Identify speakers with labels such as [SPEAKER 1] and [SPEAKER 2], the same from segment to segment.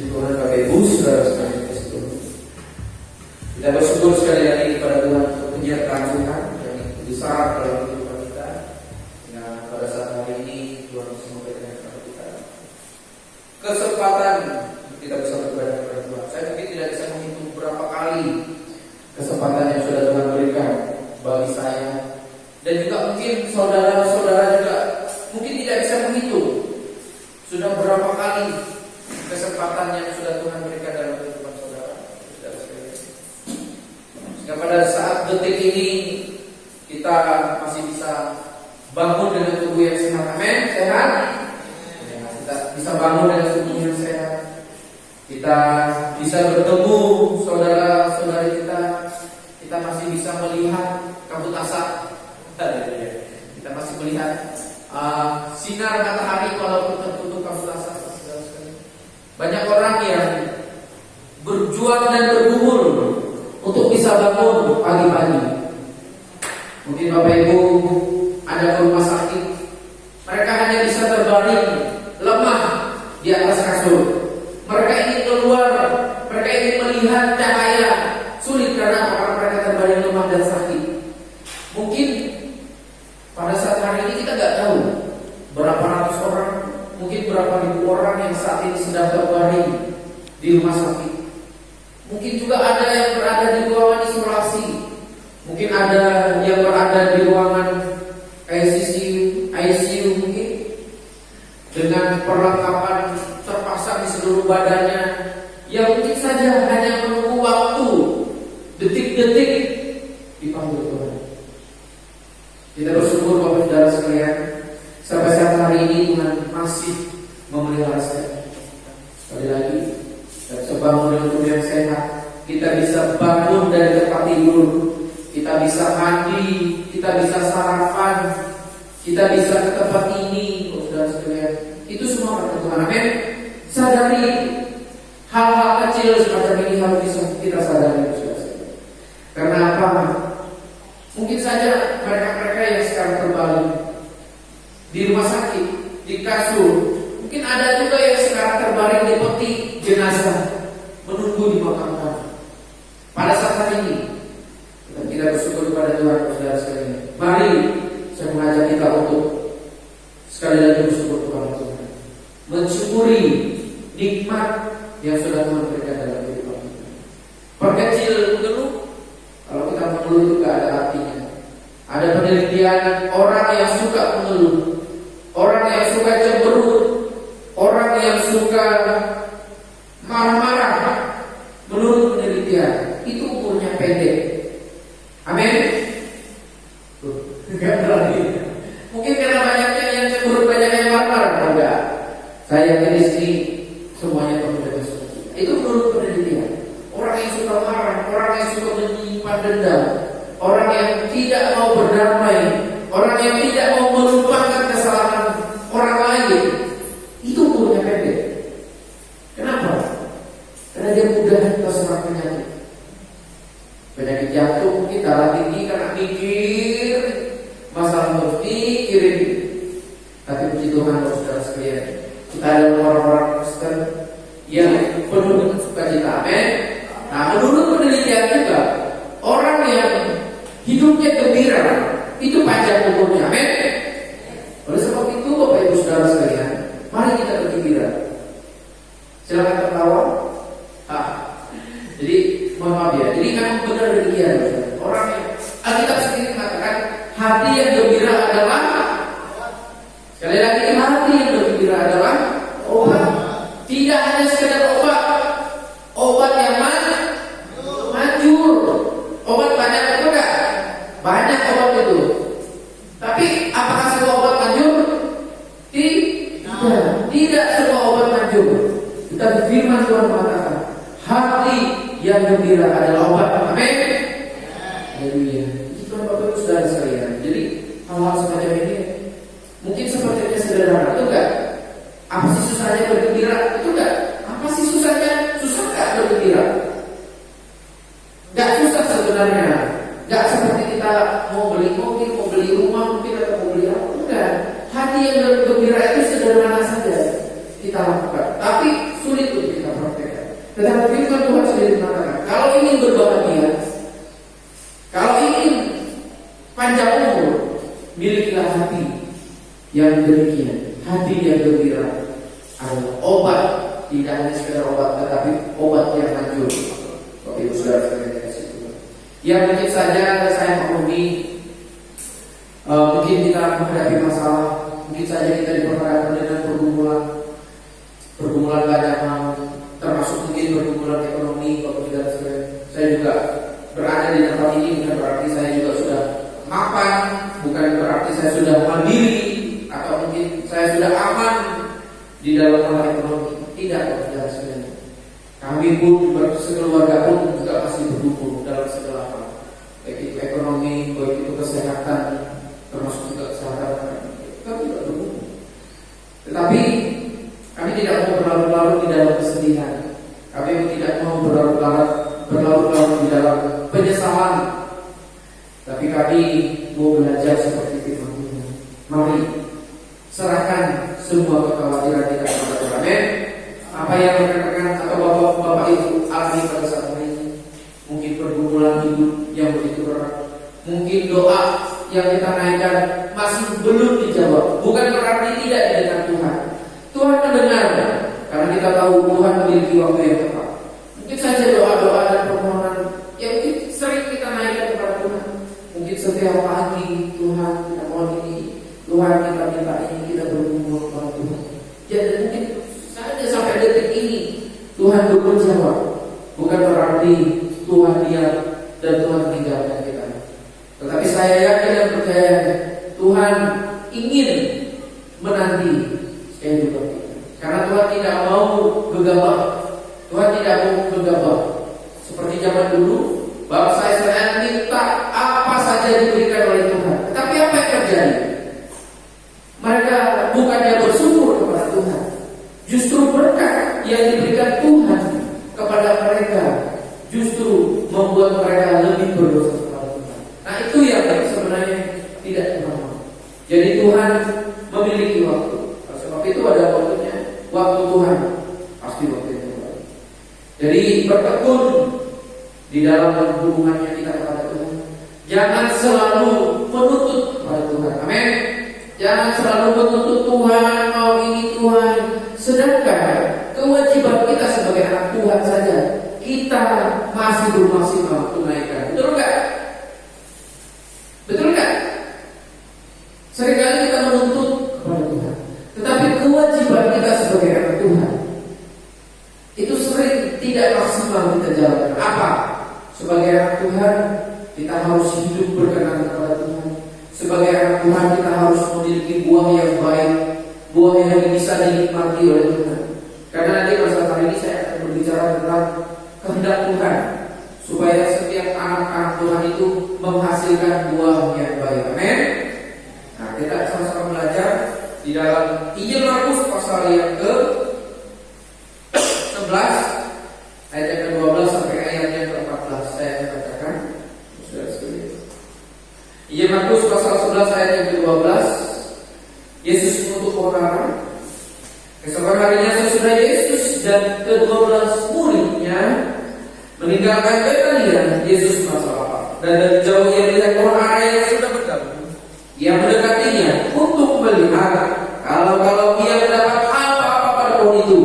[SPEAKER 1] Tuhan Bapak Ibu saudara sekalian Kristo. Kita bersyukur sekali lagi kepada Tuhan untuk penyertaan Tuhan yang besar dalam kehidupan kita. Nah, pada saat hari ini Tuhan bisa memberikan kepada kita kesempatan kita bisa beribadah kepada Tuhan. Saya mungkin tidak bisa menghitung berapa kali kesempatan yang sudah Tuhan berikan bagi saya, dan juga mungkin saudara-saudara juga mungkin tidak bisa menghitung sudah berapa kali kesempatan yang sudah Tuhan berikan dalam kehidupan saudara sekalian. Sehingga pada saat detik ini kita masih bisa bangun dengan tubuh yang sehat. Amin. Sehat. Ya, kita bisa bangun dengan tubuh yang sehat. Kita bisa bertemu saudara-saudari kita. Kita masih bisa melihat kabut asap. Kita masih melihat sinar matahari walaupun tertutup kabut asap. Banyak orang yang berjuang dan bergumul untuk bisa bangun pagi-pagi. Mungkin Bapak Ibu ada ke rumah sakit, mereka hanya bisa terbaring lemah di atas kasur. Mereka ingin keluar, mereka ingin melihat cahaya, sulit karena mereka terbaring lemah dan sakit. Mungkin pada saat hari ini kita nggak tahu berapa ratus orang, mungkin berapa ribu orang yang saat ini sedang terbaring di rumah sakit. Mungkin juga ada yang berada di ruangan isolasi. Mungkin ada yang berada di ruangan ICU mungkin dengan perlengkapan terpasang di seluruh badannya, yang mungkin saja hanya menunggu waktu detik-detik dipanggil Tuhan. Kita bersyukur Bapak Saudara sekalian, sampai saat hari ini Tuhan masih memelihara saya. Sekali lagi, kita bisa bangun dengan tubuh yang sehat. Kita bisa bangun dari tempat tidur. Kita bisa mandi. Kita bisa sarapan. Kita bisa ke tempat ini, saudara sekalian. Itu semua berkat Tuhan. Amin. Sadari hal-hal kecil semacam ini harus bisa kita sadari, saudara sekalian. Karena apa? Mungkin saja mereka-mereka yang sekarang terbaring di rumah sakit, di kasur. Mungkin ada juga yang sekarang terbaring di peti jenazah, menunggu dimakamkan. Pada saat hari ini kita bersyukur kepada Tuhan, saudara sekalian. Mari saya mengajak kita untuk sekali lagi bersyukur kepada Tuhan, mensyukuri nikmat yang sudah Tuhan berikan dalam kehidupan kita. Perkecil mengeluh, kalau kita mengeluh itu tidak ada artinya. Ada penelitian orang yang suka mengeluh, orang yang suka cemberut, orang yang suka marah-marah, menurut penelitian itu umurnya pendek. Amin. Mungkin karena banyaknya yang cemberut, banyak yang marah-marah. Enggak. Saya yakin di sini semuanya berbeda. Itu menurut penelitian. Orang yang suka marah, orang yang suka menyimpan dendam, orang yang tidak mau berdamai, orang yang tidak mau melupakan kesalahan orang lain, itu umurnya pendek. Kenapa? Karena dia mudah terserang penyakit. Penyakit jantung, mungkin darah tinggi karena mikir masalah terus mikirin. Tapi puji Tuhan, saudara sekalian, kita adalah orang-orang Kristen yang penuh dengan sukacita. Amin. Nah, menurut penelitian juga, orang yang hidupnya gembira itu panjang umurnya. Amin. Oleh sebab itu, Bapak Ibu saudara sekalian, mari kita bergembira. Silakan tertawa. Jadi mohon maaf ya. Jadi memang benar demikian. Orang yang Alkitab sendiri mengatakan hati yang gembira adalah, sekali lagi, hati yang gembira adalah obat. Tidak hanya sekedar obat, obat yang manjur. Obat banyak itu enggak? Banyak obat itu. Tapi apakah semua obat manjur? Tidak semua obat manjur. Kita firman Tuhan mengatakan hati yang gembira adalah obat. Amin. Haleluya. Itu Bapak Ibu saudara sekalian. Jadi hal-hal semacam ini mungkin sepertinya sederhana, itu enggak? Apa sih susahnya bergembira? Itu enggak? Apa sih susahnya? Susah enggak bergembira? Enggak susah sebenarnya. Enggak seperti kita mau beli mobil, mau beli rumah mungkin, atau mau beli apa. Enggak. Hati yang bergembira itu sederhana saja kita lakukan, tapi sulit untuk kita praktekkan. Tetapi firman Tuhan sendiri mengatakan, kalau ingin berbahagia, kalau ingin panjang umur, milikilah hati yang demikian. Hati yang gembira adalah obat, tidak hanya sekedar obat, tetapi obat yang manjur. Bapak Ibu Saudara sekalian di situ. Ya mungkin saja saya maklumi, mungkin kita menghadapi masalah, mungkin saja kita diperhadapkan dengan pergumulan banyak hal, termasuk mungkin pergumulan ekonomi. Bapak Saudara sekalian, saya juga berada di tempat ini bukan berarti saya juga sudah mapan, bukan berarti saya sudah mandiri, atau mungkin saya sudah aman di dalam hal ekonomi. Tidak, Bapak Saudara sekalian. Kami pun sekeluarga pun juga masih bergumul dalam segala hal, baik itu ekonomi, baik itu kesehatan, termasuk juga kesehatan. Kami juga bergumul. Tetapi kami tidak mau berlarut-larut di dalam kesedihan. Kami tidak mau berlarut-larut di dalam penyesalan. Tapi kami mau belajar seperti firman Tuhan. Mari serahkan semua kekhawatiran kita kepada Tuhan. Amin. Apa yang rekan-rekan atau bapak-bapak itu alami pada saat ini, mungkin pergumulan hidup yang begitu berat, mungkin doa yang kita naikkan masih belum dijawab. Bukan berarti tidak didengar Tuhan. Tuhan mendengar, karena kita tahu Tuhan memiliki waktu yang tepat. Mungkin saja doa-doa dan permohonan yang sering kita naikkan kepada Tuhan, mungkin setiap pagi, Tuhan kita mohon ini, Tuhan kita minta ini, kita bergumul kepada Tuhan. Jadi mungkin saja sampai detik ini Tuhan belum jawab. Bukan berarti Tuhan diam dan Tuhan tinggalkan kita. Tetapi saya yakin dan percaya Tuhan ingin menanti kehidupan kita. Karena Tuhan tidak mau gegabah. Tuhan tidak mau gegabah. Seperti zaman dulu, bangsa Israel minta apa saja diberikan oleh Tuhan. Tetapi apa yang terjadi? Mereka bukannya bersyukur kepada Tuhan, justru berkat yang diberikan Tuhan kepada mereka justru membuat mereka lebih berdosa kepada Tuhan. Nah itu yang sebenarnya tidak normal. Jadi Tuhan memiliki waktu. Sebab itu ada waktunya. Waktu Tuhan pasti waktu yang terbaik. Jadi bertekun di dalam hubungannya kita kepada Tuhan. Jangan selalu menuntut kepada Tuhan. Amin. Jangan selalu menuntut Tuhan, mau ini Tuhan. Sedangkan kewajiban kita sebagai anak Tuhan saja kita masih belum maksimal tunaikan. Betul enggak? Betul enggak? Seringkali kita menuntut kepada Tuhan, tetapi kewajiban kita sebagai anak Tuhan itu sering tidak maksimal kita jalankan. Apa? Sebagai anak Tuhan kita harus hidup berkenan kepada Tuhan. Sebagai anak Tuhan kita harus memiliki buah yang baik, buah yang bisa dinikmati oleh Tuhan. Karena nanti pada kali ini saya akan berbicara tentang kehendak Tuhan, supaya setiap anak-anak Tuhan itu menghasilkan buah yang baik. Amin. Nah, kita sama-sama belajar di dalam Injil Markus pasal yang ke-11 ayat yang ke-12 sampai ayat yang ke-14. Saya akan bacakan. Injil Markus pasal 11 ayat yang ke-12. Yesus mengutuk orang. Keesokan harinya sesudah Yesus dan ke-12 muridnya meninggalkan Betania, Yesus merasa lapar. Dan dari jauh ia melihat orang yang sudah bergabung. Ia mendekatinya untuk melihat kalau ia mendapat apa-apa pada pohon itu.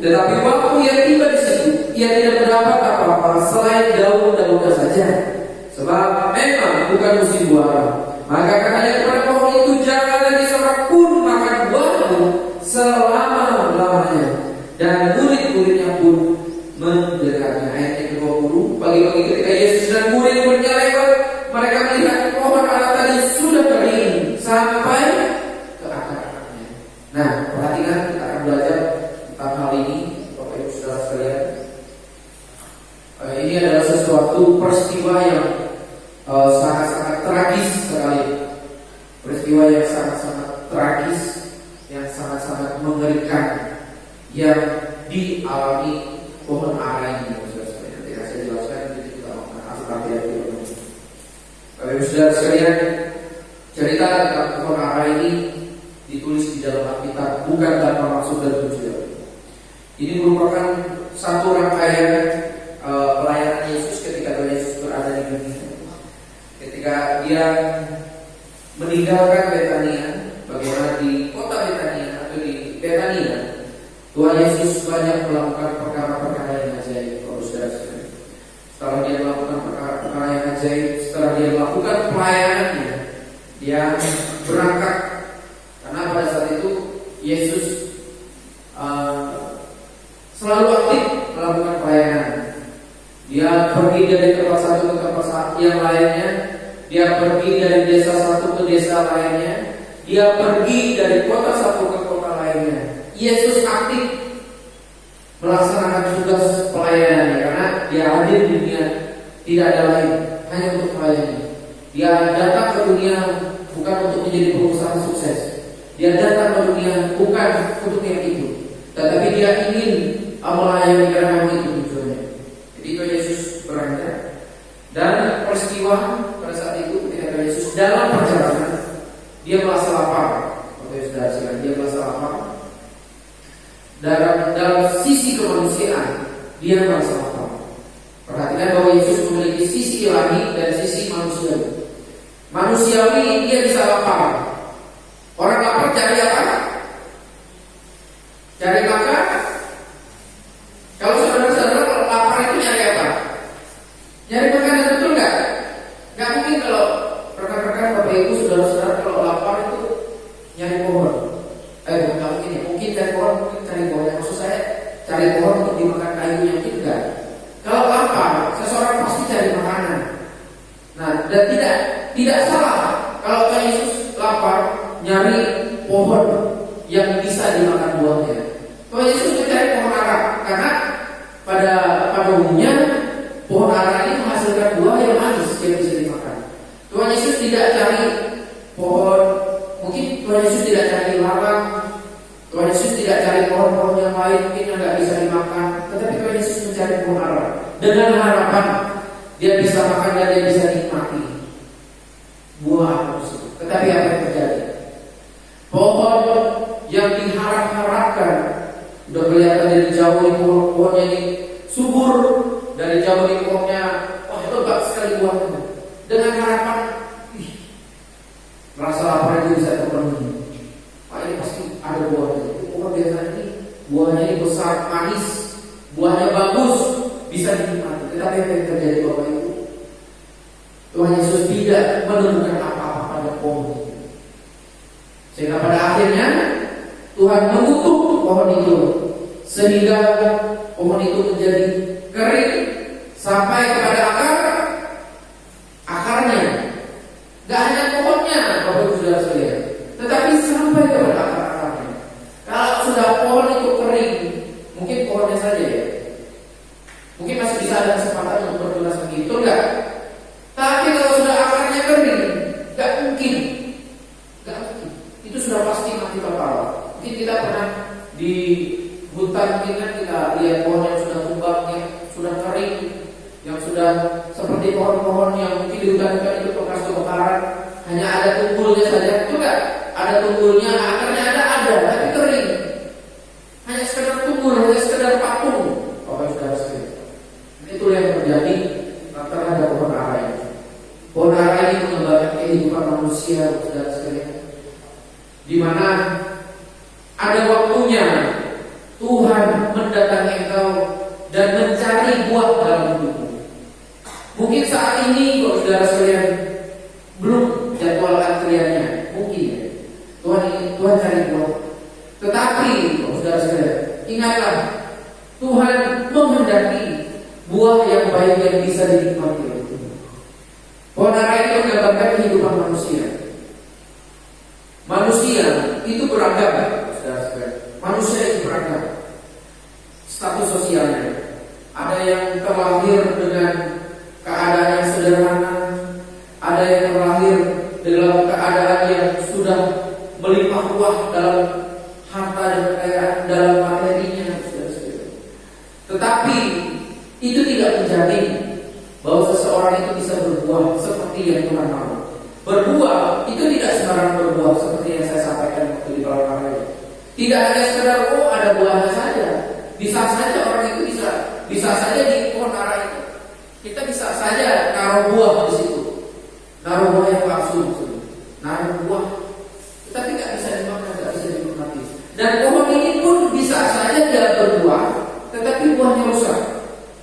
[SPEAKER 1] Tetapi waktu ia tiba di situ, ia tidak mendapat apa-apa selain daun-daunnya saja. Sebab memang bukan musim buah. Maka katanya kepada pohon itu, jangan lagi seorang pun makan buahmu selama-lamanya. Dan murid-muridnya pun mendekatnya. Ayat yang ke-20. Pagi-pagi ketika Yesus dan murid-muridnya lewat, mereka melihat pohon ara tadi sudah kering sampai ke akar-akarnya. Nah, perhatikan, kita akan belajar tentang hal ini, Bapak Ibu Saudara sekalian. Ini adalah sesuatu peristiwa yang sangat-sangat tragis sekali. Peristiwa yang sangat-sangat tragis, yang sangat-sangat mengerikan, yang dialami pohon ara ini. Nanti saya jelaskan, jadi kita akan hati-hati. Bapak Ibu Saudara sekalian, cerita tentang pohon ara ini ditulis di dalam Alkitab bukan tanpa maksud dan tujuan. Ini merupakan satu rangkaian pelayanan Yesus ketika Tuhan Yesus berada di dunia. Ketika dia meninggalkan Betania, bagaimana di kota Betania atau di Betania, Tuhan Yesus banyak melakukan perkara-perkara yang ajaib. Setelah dia melakukan perkara-perkara yang ajaib, setelah dia melakukan pelayanannya, dia berangkat. Karena pada saat itu Yesus selalu aktif melakukan pelayanan. Dia pergi dari tempat satu ke tempat yang lainnya. Dia pergi dari desa satu ke desa lainnya. Dia pergi dari kota satu ke kota lainnya. Yesus aktif melaksanakan tugas pelayanannya karena dia hadir di dunia tidak ada lain, hanya untuk melayani. Dia datang ke dunia bukan untuk menjadi pengusaha sukses. Dia datang ke dunia bukan untuk yang itu, tetapi dia ingin melayani karena memang itu tujuannya. Jadi Tuhan Yesus berangkat dan peristiwa pada saat itu ketika Tuhan Yesus dalam perjalanan dia merasa lapar. Dia merasa lapar. Dalam sisi kemanusiaan dia merasa lapar. Perhatikan bahwa Yesus memiliki sisi ilahi dan sisi manusiawi. Manusiawi dia bisa lapar. Orang lapar cari apa? Cari makan. Kalau saudara-saudara lapar itu nyari apa? Nyari makanan, betul nggak? Nggak mungkin kalau rekan-rekan Bapak Ibu saudara-saudara kalau lapar itu nyari pohon. Nggak mungkin ya. Mungkin cari pohon, maksud saya cari pohon untuk dimakan kayunya tidak. Kalau lapar, seseorang pasti cari makanan. Nah, dan tidak salah kalau Tuhan Yesus lapar nyari pohon yang bisa dimakan buahnya. Tuhan Yesus mencari pohon ara karena pada umumnya pohon ara ini menghasilkan buah yang manis yang bisa dimakan. Tuhan Yesus tidak cari pohon, mungkin Tuhan Yesus tidak cari larang. Tuhan Yesus tidak cari pohon-pohon yang lain mungkin yang tidak bisa dimakan, tetapi Tuhan Yesus mencari pohon ara dengan harapan dia bisa makan dan dia bisa nikmati buah tersebut. Tetapi apa yang terjadi? Pohon yang diharap-harapkan udah kelihatan dari jauh nih pohonnya ini subur, dari jauh nih pohonnya wah lebat sekali buahnya. Dengan harapan rasa lapar itu bisa terpenuhi. Ini pasti ada buahnya. Pohon biasanya ini buahnya ini besar, manis, buahnya bagus, bisa dinikmati. Tetapi apa yang terjadi Bapak Ibu? Tuhan Yesus tidak menemukan apa-apa pada pohon itu. Sehingga pada akhirnya Tuhan mengutuk pohon itu sehingga pohon itu menjadi kering sampai kepada akarnya. Gak hanya pohonnya, Bapak Ibu saudara sekalian, tetapi sampai kepada akar-akarnya. Kalau sudah pohon itu kering, mungkin pohonnya saja ya, mungkin masih bisa ada kesempatan untuk bertunas begitu, enggak? Tapi kalau sudah akarnya kering, gak mungkin. Itu sudah pasti mati total. Mungkin kita pernah di hutan, mungkin kan kita lihat pohon yang sudah tumbang, yang sudah kering, yang sudah seperti pohon-pohon yang mungkin di hutan-hutan itu bekas kebakaran, hanya ada tunggulnya saja, itu enggak? Ada tunggulnya, akarnya ada, tapi kering. Hanya sekedar tunggul, hanya sekedar patung. Bapak sudah sekalian. Itu yang terjadi terhadap pohon ara ini. Pohon ara ini mengembangkan kehidupan manusia, saudara sekalian, di mana ada waktunya Tuhan mendatangi engkau dan mencari buah dalam hidupmu. Mungkin saat ini, saudara sekalian, belum jadwal antriannya, mungkin ya. Tuhan cari buah. Tetapi, saudara sekalian, ingatlah Tuhan menghendaki buah yang baik yang bisa dinikmati oleh Tuhan. Pohon ara itu menggambarkan kehidupan manusia. Manusia itu beragam, saudara sekalian. Manusia itu beragam status sosialnya. Ada yang terlahir dengan keadaan yang sederhana, ada yang terlahir dalam keadaan yang sudah melimpah ruah dalam harta dan kekayaan, dalam materinya, saudara sekalian. Tetapi itu tidak menjamin bahwa seseorang itu bisa berbuah seperti yang Tuhan mau. Berbuah itu tidak sembarang berbuah seperti yang saya sampaikan waktu di belakang. Tidak hanya sekedar ada buahnya saja, Bisa saja orang itu bisa saja di pohon ara itu kita bisa saja naruh buah di situ, naruh buah yang palsu, naruh buah, tetapi nggak bisa dimakan, nggak bisa dinikmati. Dan pohon ini pun bisa saja dia berbuah, tetapi buahnya rusak.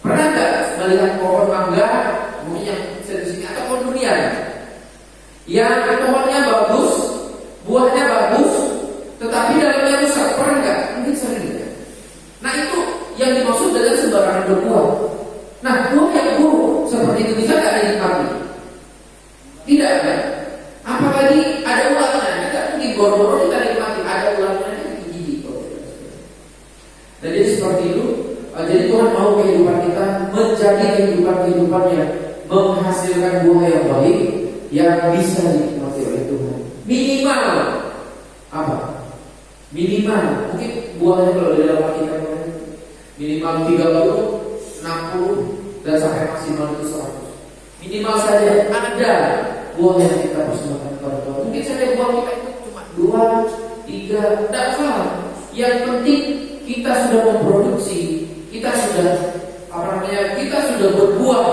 [SPEAKER 1] Pernah nggak melihat pohon mangga, mungkin yang di sini, atau pohon durian, yang pohonnya bagus, buahnya bagus, tetapi dalamnya rusak? Pernah nggak? Mungkin sering. Nah itu yang dimaksud dengan sembarangan berbuah. Nah buah yang buruk seperti itu bisa nggak dinikmati? Tidak kan? Apalagi ada ulangnya, kita mungkin boro-boro kita nikmati, ada ulangnya itu gigi. Dan jadi seperti itu. Jadi Tuhan mau kehidupan kita menjadi kehidupan yang menghasilkan buah yang baik, yang bisa dinikmati oleh Tuhan. Minimal apa? Minimal mungkin buahnya kalau di dalam kita minimal 30, 60 dan sampai maksimal itu 100. Minimal saja ada buah yang kita persembahkan kepada Tuhan. Mungkin saja buah kita itu cuma 2, 3, tidak salah. Yang penting kita sudah memproduksi, kita sudah kita sudah berbuah.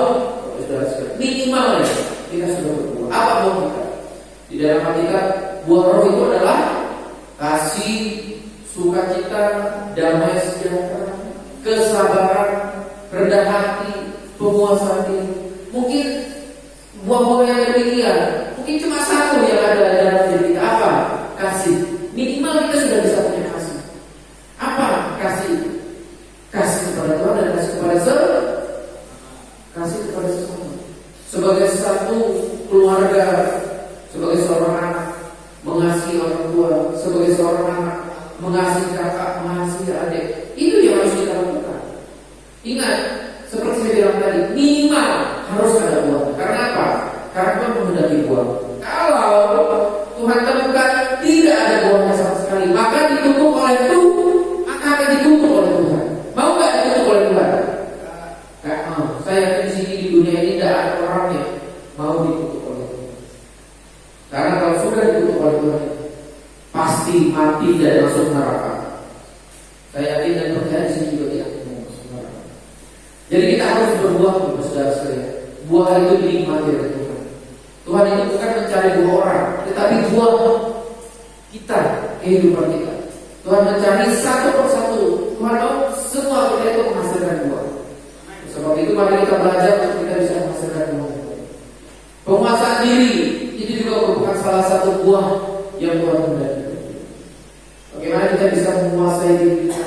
[SPEAKER 1] Minimal ya, kita sudah berbuah. Apa buah kita? Di dalam hati kita, buah roh itu adalah kasih, sukacita, damai sejahtera, kesabaran, rendah hati, penguasa hati. Mungkin buah-buah yang demikian, mungkin cuma satu yang ada dalam diri kita. Apa? Kasih. Minimal kita sudah bisa punya kasih. Apa kasih? Kasih kepada Tuhan dan kasih kepada sesama. Sebagai satu keluarga, sebagai seorang anak mengasihi orang tua, sebagai seorang anak mengasihi kakak, mengasihi adik. Itu yang harus kita lakukan. Ingat, seperti saya bilang tadi, minimal harus ada buah. Karena apa? Karena Tuhan menghendaki buah. Kalau Tuhan temukan tidak ada buahnya sama sekali, maka ditutup oleh Tuhan, akan ditutup oleh Tuhan. Mau nggak ditutup oleh Tuhan? Nggak mau. Saya yakin di sini di dunia ini tidak ada orang yang mau ditutup oleh Tuhan. Karena kalau sudah ditutup oleh Tuhan, pasti mati dan masuk neraka. Saya yakin dan percaya di sini juga tidak mau masuk neraka. Jadi kita harus berbuah, saudara sekalian. Buah itu dinikmati oleh Tuhan. Tuhan itu bukan mencari buah orang, tetapi buah kita, kehidupan kita. Tuhan mencari satu persatu. Tuhan mau semua kita itu menghasilkan buah. Sebab itu mari kita belajar untuk kita bisa menghasilkan buah. Penguasaan diri itu juga merupakan salah satu buah yang Tuhan hendaki. Bagaimana kita bisa menguasai diri kita?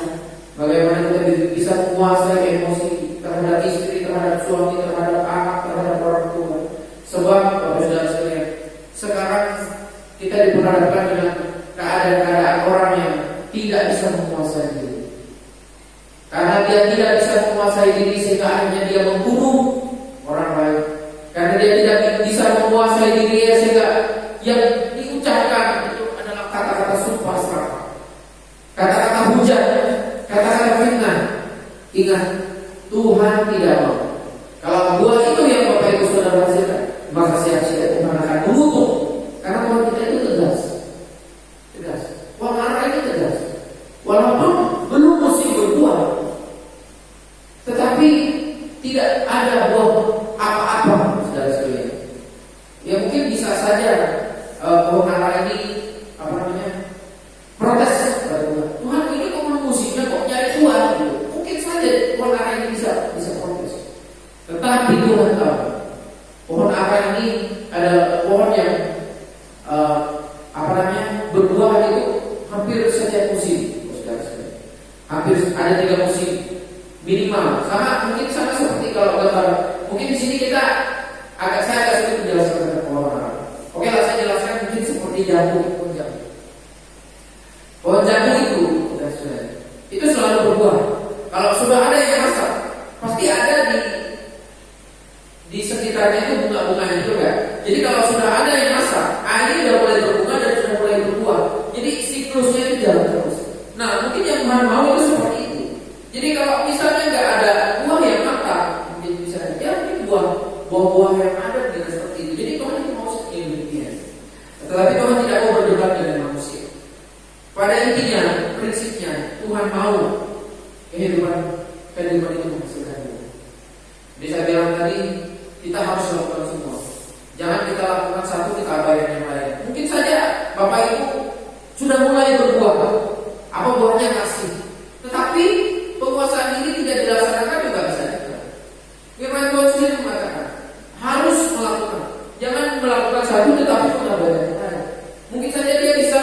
[SPEAKER 1] Bagaimana kita bisa menguasai emosi terhadap istri, terhadap suami, terhadap anak, terhadap orang tua? Sebab Bapak Saudara sekalian, sekarang kita diperhadapkan dengan keadaan-keadaan orang yang tidak bisa menguasai diri. Karena dia tidak bisa menguasai diri sehingga akhirnya dia membunuh orang lain. Karena dia tidak bisa menguasai diri sehingga yang diucapkan itu adalah kata-kata sumpah serapah, kata-kata hujat, kata-kata fitnah. Ingat, Tuhan tidak mau. Kalau buah itu yang Bapak Ibu Saudara hasilkan, maka sia-sia Tuhan akan mengutuk. Karena Tuhan kita itu tegas. Tuhan Allah itu tegas. Walaupun belum musim berbuah, tetapi tidak ada buah apa-apa, saudara sekalian. Ya mungkin bisa saja pohon ara ini protes kepada Tuhan. Tuhan ini kok musimnya kok nyari buah? Gitu. Mungkin saja pohon ara ini bisa protes. Tetapi Tuhan tahu pohon ara ini adalah pohon yang berbuah itu hampir setiap musim, saudara sekalian. Hampir ada 3 musim minimal. Mungkin sama seperti kalau gambar. Mungkin di sini saya agak sulit menjelaskan tentang pohon ara. Oke lah, saya jelaskan mungkin seperti jagung, pohon jagung. Pohon jagung itu selalu berbuah. Kalau sudah ada yang masak, pasti ada di sekitarnya itu bunga-bunganya juga. Jadi kalau sudah ada yang masak, ini sudah mulai berbunga dan sudah mulai berbuah. Jadi siklusnya itu jalan terus. Nah, mungkin yang Tuhan mau itu seperti itu. Jadi kalau misalnya nggak ada buah yang matang, mungkin bisa ya mungkin buah-buah yang ada tidak seperti itu. Jadi Tuhan itu mau seperti demikian. Tetapi Tuhan tidak mau berdebat dengan manusia. Pada intinya, prinsipnya Tuhan mau kehidupan tadi, kita harus lakukan semua. Jangan kita lakukan satu, kita abaikan yang lain. Mungkin saja Bapak Ibu sudah mulai berbuat, apa buahnya kasih, tetapi penguasaan ini tidak dilaksanakan juga bisa juga. Firman Tuhan sendiri mengatakan harus melakukan. Jangan melakukan satu tetapi mengabaikan yang lain. Mungkin saja dia bisa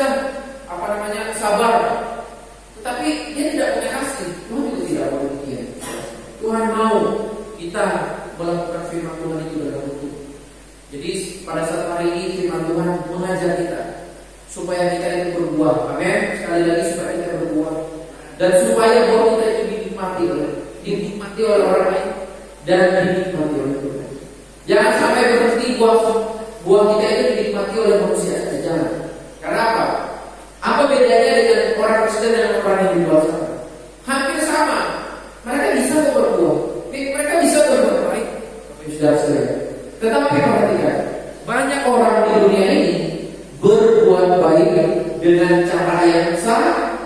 [SPEAKER 1] sabar, tetapi dia tidak punya kasih. Tuhan itu tidak mau demikian. Tuhan mau kita melakukan firman Tuhan itu dalam utuh. Jadi pada saat hari ini firman Tuhan mengajar kita supaya kita itu berbuah. Amin. Sekali lagi supaya kita berbuah dan supaya buah kita itu dinikmati oleh orang lain dan dinikmati oleh Tuhan. Jangan sampai berhenti buah kita itu dinikmati oleh manusia saja. Jangan. Karena apa? Apa bedanya dengan orang Kristen dan orang yang di luar sana? Hampir sama. Mereka bisa berbuah, mereka bisa berbuat baik. Saudara-saudara. Tetapi perhatikan, banyak orang di dunia ini berbuat baik dengan cara yang salah.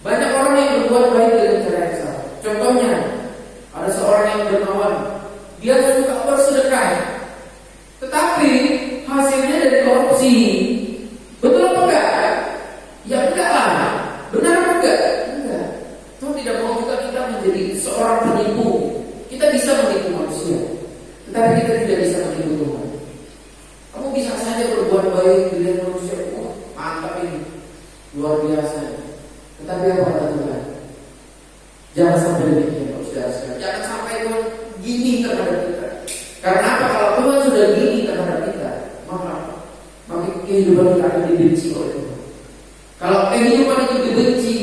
[SPEAKER 1] Banyak orang yang berbuat baik dengan cara yang salah. Contohnya, ada seorang yang dermawan, dia suka bersedekah, tetapi hasilnya dari korupsi. Betul apa enggak? Ya enggak lah. Benar apa enggak? Enggak. Tuhan tidak mau kita menjadi seorang penipu. Kita bisa menipu manusia, tetapi kita tidak bisa menipu Tuhan. Kamu bisa saja berbuat baik dengan manusia. Mantap ini, luar biasa. Tetapi apa kata Tuhan? Jangan sampai demikian, saudara-saudara. Jangan sampai Tuhan gini terhadap kita. Karena apa? Kalau Tuhan sudah gini terhadap kita, maka kehidupan kita akan dibenci oleh Tuhan. Kalau kehidupan itu dibenci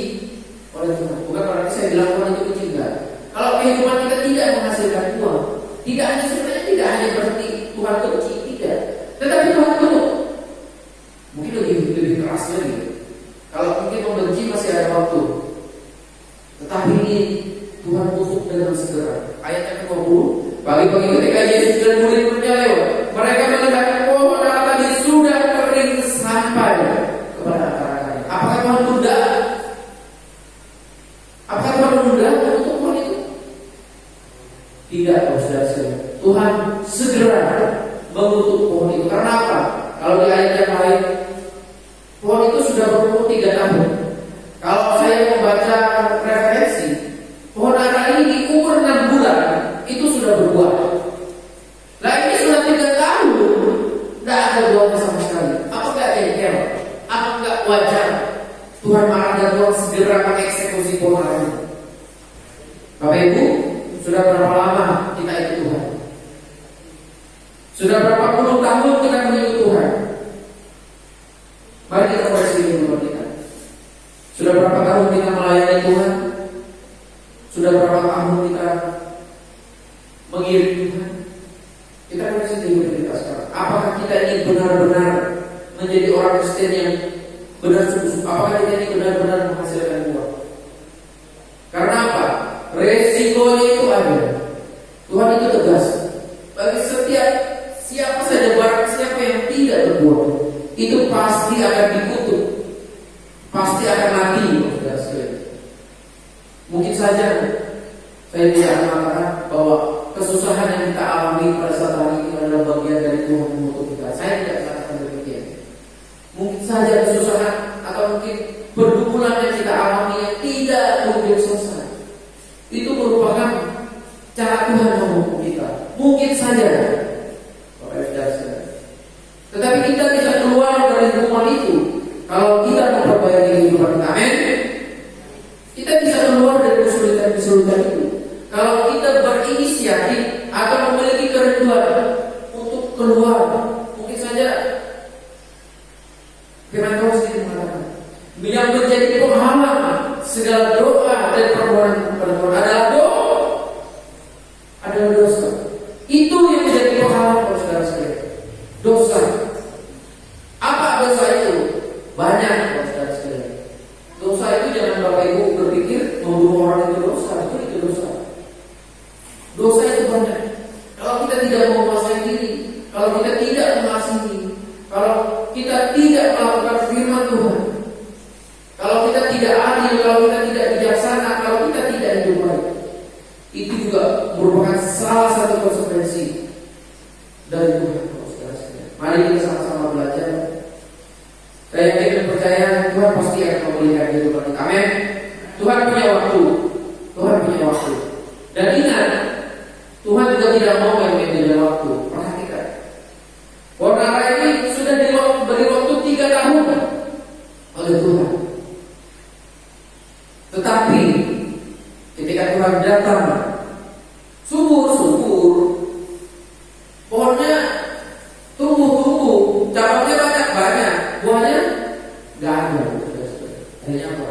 [SPEAKER 1] oleh Tuhan, bukan berarti saya bilang Tuhan itu benci, enggak. Kalau kehidupan kita tidak menghasilkan uang, sebenarnya tidak hanya berarti Tuhan benci, tidak. Tetapi Tuhan kutuk. Mungkin lebih keras lagi. Kalau mungkin membenci masih ada waktu, tetapi ini Tuhan kutuk dengan segera. Ayat yang ke-20, pagi-pagi ketika Yesus dan murid-muridnya lewat, mereka melihat pohon ara tadi sudah kering sampai kepada akarnya. Apakah Tuhan tunda? Apakah Tuhan menunda untuk pohon itu? Tidak, saudara-saudara. Tuhan segera mengutuk pohon itu. Karena apa? Kalau di ayat yang lain, pohon itu sudah berumur 3 tahun. Kalau saya membaca referensi, pohon ara ini di umur 6 bulan itu sudah berbuah. Nah ini sudah 3 tahun, tidak ada buahnya sama sekali. Apa enggak jengkel? Apa enggak wajar? Tuhan marah dan Tuhan segera mengeksekusi pohon ara ini. Bapak Ibu, sudah berapa lama kita ikut Tuhan? Sudah berapa puluh tahun kita mengikut Tuhan? Mari kita koreksi dulu kita. Sudah berapa tahun kita melayani Tuhan? Sudah berapa tahun kita mengiring Tuhan? Kita koreksi dulu kita sekarang. Apakah kita ini benar-benar menjadi orang Kristen yang benar sungguh? Apakah kita ini benar-benar menghasilkan buah? Karena apa? Resikonya itu ada. Tuhan itu tegas. Bagi siapa saja, barang siapa yang tidak berbuah, itu pasti akan dikutuk, pasti akan mati. Mungkin saja saya tidak mengatakan bahwa kesusahan yang kita alami pada saat hari ini adalah bagian dari Tuhan mengutuk kita. Saya tidak mengatakan demikian. Mungkin saja kesusahan atau mungkin pergumulan yang kita alami yang tidak mungkin selesai, itu merupakan cara Tuhan menghukum kita. Mungkin saja, tetapi kita bisa keluar dari hukuman itu kalau kita memperbaiki kehidupan kita. Amin. Kita bisa keluar dari kesulitan-kesulitan itu kalau kita berinisiatif atau memiliki kerinduan untuk keluar. Mungkin saja firman Tuhan sendiri mengatakan, yang menjadi penghalang segala doa dan permohonan kepada Tuhan adalah dosa. Itu yang menjadi penghalang, saudara-saudara. Dosa. Apa dosa itu? Banyak, saudara-saudara. Dosa itu jangan Bapak Ibu berpikir membunuh orang itu dosa. Itu dosa. Dosa itu banyak. Kalau kita tidak menguasai diri, kalau kita tidak mengasihi, kalau kita tidak melakukan firman Tuhan, kalau kita tidak adil, kalau kita tidak bijaksana, kalau kita tidak hidup baik, itu juga merupakan salah satu konsekuensi dari Tuhan. Mari kita sama-sama belajar. Saya yakin dan percaya Tuhan pasti akan memulihkan kehidupan kita. Amin. Tuhan punya waktu. Tuhan punya waktu. Dan ingat, Tuhan juga tidak mau main-main dengan waktu. Perhatikan. Orang ini sudah diberi waktu 3 tahun oleh Tuhan. Tetapi ketika Tuhan datang, subur, pohonnya tumbuh, cabangnya banyak, buahnya nggak ada. Akhirnya apa?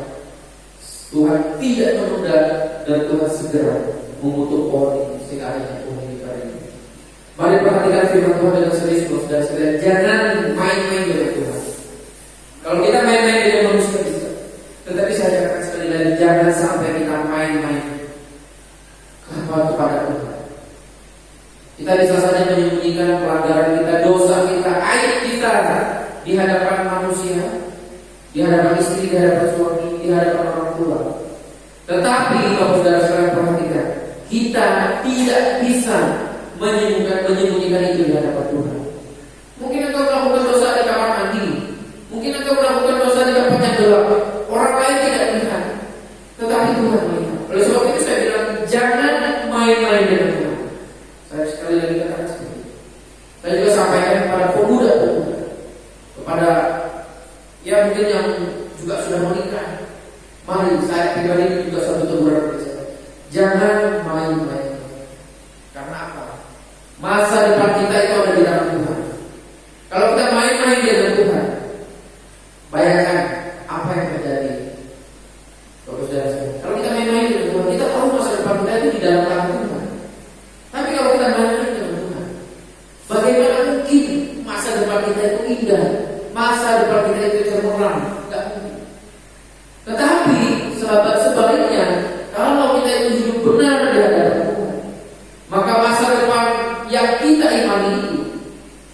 [SPEAKER 1] Tuhan tidak menunda dan Tuhan segera mengutuk pohon ini sehingga akhirnya pohon ini kering. Mari perhatikan firman Tuhan dengan serius, saudara-saudara. Jangan main-main dengan Tuhan. Kalau kita main-main dengan manusia bisa, tetapi saya katakan sekali lagi, jangan sampai kita main-main kepada Tuhan. Kita bisa saja menyembunyikan pelanggaran kita, dosa kita, aib kita di hadapan manusia, di hadapan istri, di hadapan suami, di hadapan orang tua. Tetapi kalau saudara-saudara perhatikan, kita tidak bisa menyembunyikan itu di hadapan Tuhan. Mungkin engkau melakukan dosa di kamar mandi, mungkin engkau melakukan dosa di tempat yang gelap, orang lain tidak melihat, tetapi Tuhan melihat. Oleh sebab itu saya bilang, jangan main-main dengan Tuhan. Saya sekali lagi katakan seperti itu. Saya juga sampaikan kepada pemuda-pemuda, kepada ya mungkin yang juga sudah menikah. Mari, saya pribadi juga satu teguran bagi saya. Jangan main-main. Karena apa? Masa depan kita itu ada di tangan Tuhan. Kalau kita main-main dengan Tuhan, bayangkan apa yang terjadi. Kalau kita main-main dengan Tuhan, kita tahu masa depan kita itu di dalam tangan Tuhan. Tapi kalau kita main-main dengan Tuhan, bagaimana mungkin masa depan kita itu indah, masa depan kita itu cemerlang? Tidak mungkin. Tetapi sebaliknya, kalau kita itu hidup benar di hadapan Tuhan, maka masa depan yang kita imani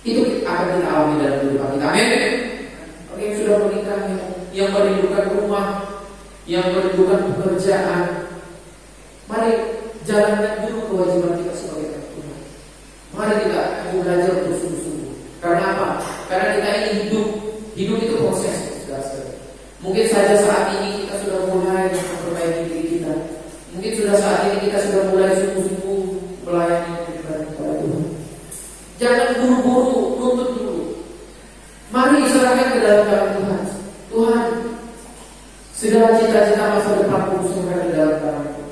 [SPEAKER 1] itu akan kita alami dalam kehidupan kita. Amin. Oke, yang sudah menikah, yang merindukan rumah, yang merindukan pekerjaan, mari jalankan dulu kewajiban kita sebagai anak Tuhan. Mari kita belajar untuk sungguh-sungguh. Karena apa? Karena kita ini hidup itu proses. Mungkin saja saat ini kita sudah mulai memperbaiki diri kita. Mungkin sudah saat ini kita sudah mulai sungguh-sungguh melayani kepada Tuhan. Jangan buru-buru nuntut dulu. Mari serahkan ke dalam tangan Tuhan. Tuhan, segala cita-cita masa depanku serahkan ke dalam tangan-Mu.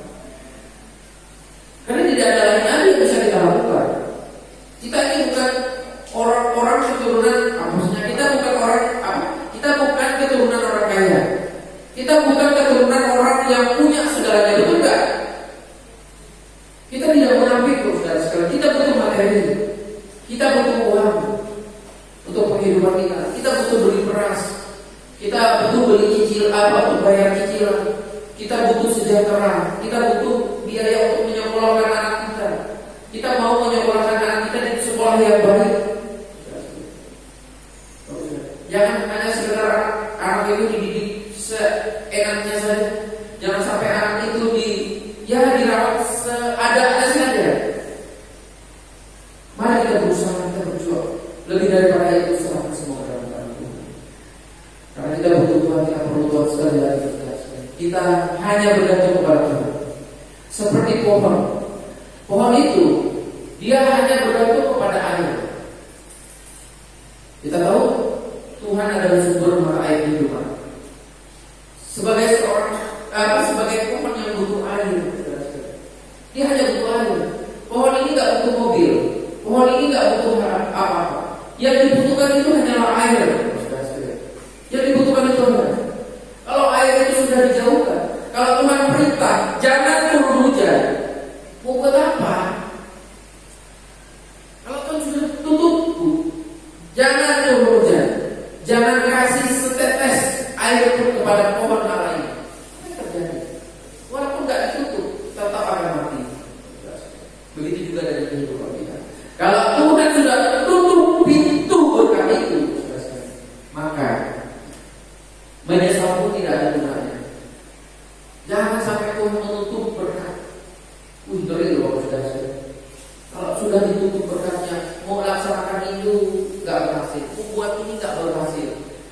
[SPEAKER 1] Karena tidak ada lain yang bisa kita lakukan. Kita ini bukan orang keturunan, maksudnya kita bukan orang kita bukan keturunan orang kaya. Kita bukan keturunan orang yang punya segalanya, betul enggak? Kita tidak munafik, saudara sekalian. Kita butuh materi. Kita butuh uang untuk penghidupan kita. Kita butuh beli beras. Kita butuh beli untuk bayar cicilan. Kita butuh sejahtera. Kita butuh biaya untuk menyekolahkan anak kita. Kita mau menyekolahkan anak kita di sekolah yang baik. Jangan hanya sekedar anak itu dididik seenaknya saja. Jangan sampai anak itu dirawat seadanya saja. Mari kita berusaha, kita berjuang. Lebih daripada itu, serahkan semua dalam tangan Tuhan. Karena kita butuh Tuhan, kita perlu Tuhan sekali lagi. Kita hanya bergantung kepada Tuhan. Seperti pohon itu, dia hanya bergantung kepada air. Kita tahu Tuhan adalah sumber mata air kehidupan. Sebagai pohon yang butuh air, dia hanya butuh air. Pohon ini nggak butuh mobil, pohon ini nggak butuh apa-apa. Yang dibutuhkan itu hanyalah air. Yang dibutuhkan itu adalah, kalau air itu sudah dijauhkan, kalau Tuhan perintah jangan turun hujan, mau buat apa? Kalau Tuhan sudah tutup, jangan turun hujan. Jangan kasih setetes air pun kepada pohon lain. Apa yang terjadi? Walaupun tidak ditutup, tetap akan mati. Begitu juga dengan kehidupan kita. Kalau Tuhan sudah tutup pintu berkat itu, sudah ditutup berkatnya, mau laksanakan itu nggak berhasil, mau buat ini nggak berhasil,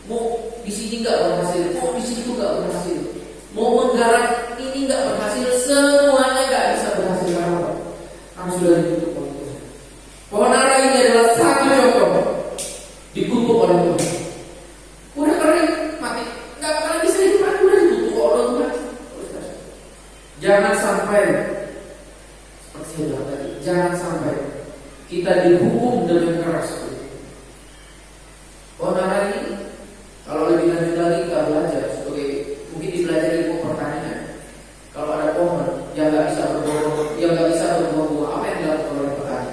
[SPEAKER 1] mau di sini nggak berhasil, mau di situ nggak berhasil, mau menggarap ini nggak berhasil, semuanya nggak bisa berhasil karena sudah ditutup oleh Tuhan. Pohon ara ini adalah satu contoh dikutuk oleh Tuhan. Udah kering, mati, nggak bakalan bisa hidup lagi, udah ditutup oleh Tuhan. Jangan sampai seperti saya bilang tadi, jangan sampai kita dihukum dengan keras. Pohon ara ini, kalau lebih lanjut lagi kita belajar sebagai mungkin dipelajari ilmu pertanian. Kalau ada pohon yang nggak bisa berbuah, apa yang dilakukan oleh petani?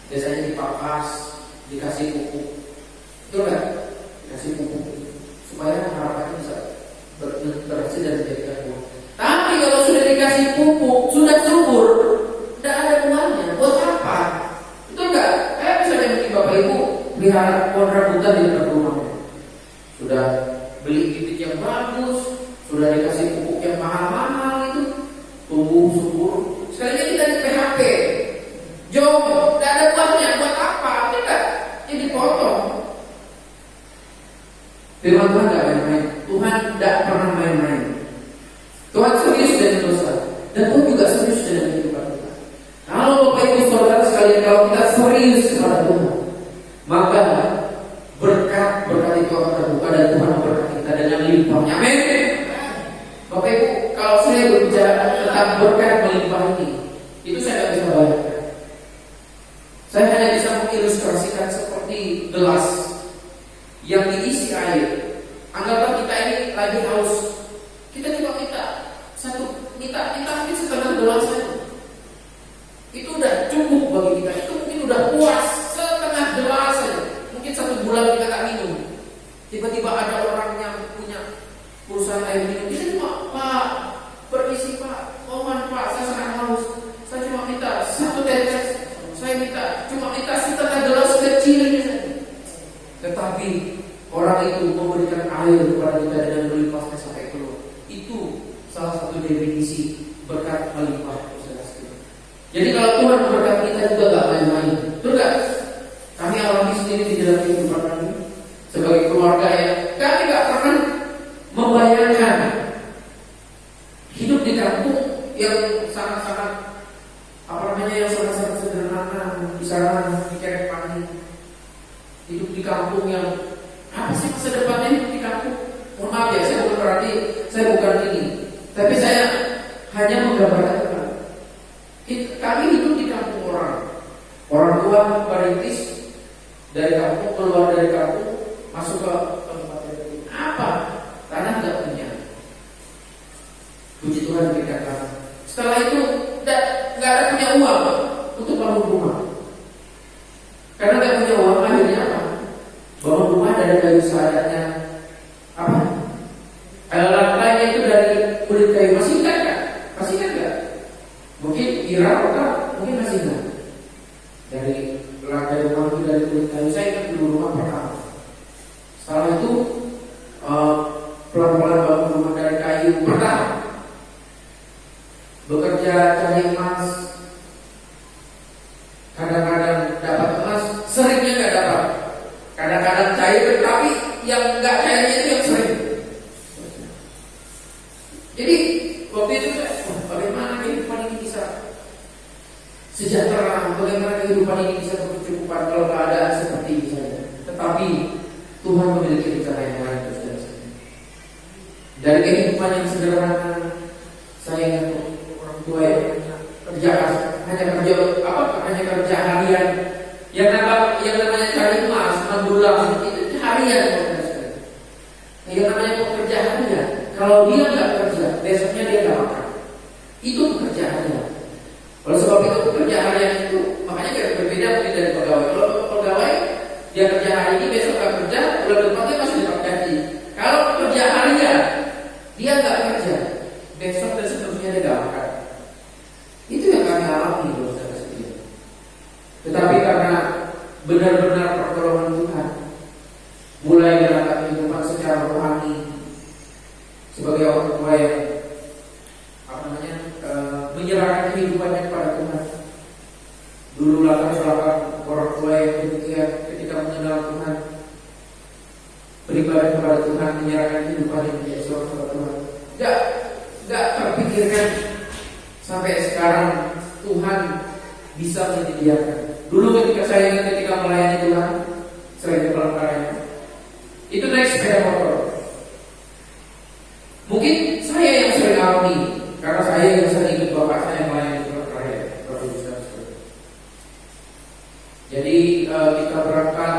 [SPEAKER 1] Biasanya dipangkas, dikasih pupuk, betul nggak? Dikasih pupuk supaya harapannya bisa berhasil dan menjadikan buah. Tapi kalau sudah dikasih pupuk, sudah subur, tidak ada buahnya, buat apa? Betul nggak? Misalnya mungkin bapak ibu pelihara pohon rambutan di depan rumahnya, sudah beli bibit yang bagus, sudah dikasih pupuk yang mahal-mahal itu, tumbuh subur. Sekalinya kita di PHP, jauh, tidak ada buahnya, buat apa? Tidak, jadi potong. Firman Tuhan tidak main-main. Tuhan tidak pernah main-main. Tuhan serius dengan dosa, dan Tuhan juga serius dengan kehidupan kita. Kalau Bapak Ibu Saudara sekalian, kalau kita serius kepada Tuhan, maka berkat itu akan terbuka dan Tuhan memberkati kita dengan limpahnya. Amin. Bapak Ibu, kalau saya berbicara tentang berkat melimpah ini, itu saya tidak bisa bayangkan. Saya hanya bisa mengilustrasikan seperti gelas yang diisi air. Anggaplah kita ini lagi haus, kita cuma minta mungkin setengah gelas saja. Itu udah cukup bagi kita. Itu mungkin udah puas, setengah gelas saja. Mungkin 1 bulan kita nggak minum. Tiba-tiba ada orang yang punya perusahaan air minum, kita cuma, Pak, permisi Pak, mohon Pak, saya sangat haus, saya cuma minta 1 tetes, saya cuma minta setengah gelas kecil ini saja. Tetapi orang itu memberikan air kepada kita dengan melimpahnya sampai keluar. Itu salah satu definisi berkat melimpah. Jadi kalau Tuhan memberkati kita juga gak main-main. Betul gak? Kami alami sendiri di dalam kehidupan kami sebagai keluarga yang kami gak pernah membayangkan hidup di kampung yang sangat-sangat yang sangat-sangat sederhana di sana di Kerepani. Hidup di kampung yang apa sih masa depannya hidup di kampung? Mohon maaf ya, saya bukan ini, tapi saya hanya menggambarkan. Kami hidup di kampung orang tua merintis dari kampung, keluar dari kampung, masuk ke tempat itu. Apa? Tanah tidak punya. Puji Tuhan berikan tanah. Setelah itu nggak ada punya uang untuk bangun rumah. Karena nggak punya uang, akhirnya apa? Bangun rumah dari kayu seadanya. Apa? Lantainya itu dari kulit kayu. Masih ingat nggak? Masih ingat nggak? Mungkin kira mungkin masih enggak. Dari lantai rumah itu dari kulit kayu. Saya ingat dulu rumah pertama. Setelah itu pelan-pelan bangun rumah dari kayu pertama. Bekerja cari emas. Kadang-kadang dapat emas, seringnya nggak dapat. Kadang-kadang cair, tapi yang nggak cairnya itu yang sering. Jadi waktu itu bagaimana kehidupan ini bisa sejahtera, bagaimana kehidupan ini bisa berkecukupan kalau keadaan seperti ini saja. Tetapi Tuhan memiliki rencana yang lain. Dari kehidupan yang sederhana, saya ingat orang tua yang hanya kerja harian, yang namanya cari emas 6 bulan itu harian. Yang namanya pekerja harian, kalau dia nggak kerja, besoknya dia nggak makan. Itu pekerjaannya. Oleh sebab itu pekerjaan itu makanya berbeda mungkin dari pegawai. Kalau pegawai dia kerja hari ini, besok nggak kerja, bulan depan dia masih dapat gaji. Kalau kerja harian dia nggak kerja, besok dan seterusnya dia nggak makan. Itu yang kami alami saudara sekalian. Tetapi karena benar-benar pertolongan Tuhan, mulai berangkat kehidupan secara rohani sebagai orang tua yang menyerahkan kehidupannya kepada Tuhan. Dulu latar belakang orang tua yang ketika mengenal Tuhan, beribadah kepada Tuhan, menyerahkan kehidupannya menjadi seorang hamba Tuhan, nggak terpikirkan sampai sekarang Tuhan bisa menyediakan. Dulu ketika saya ingat ketika melayani Tuhan, selain dalam karyanya, itu naik sepeda motor. Mungkin saya yang sering alami, karena saya yang sering ikut bapak saya melayani Tuhan karya. Jadi kita berangkat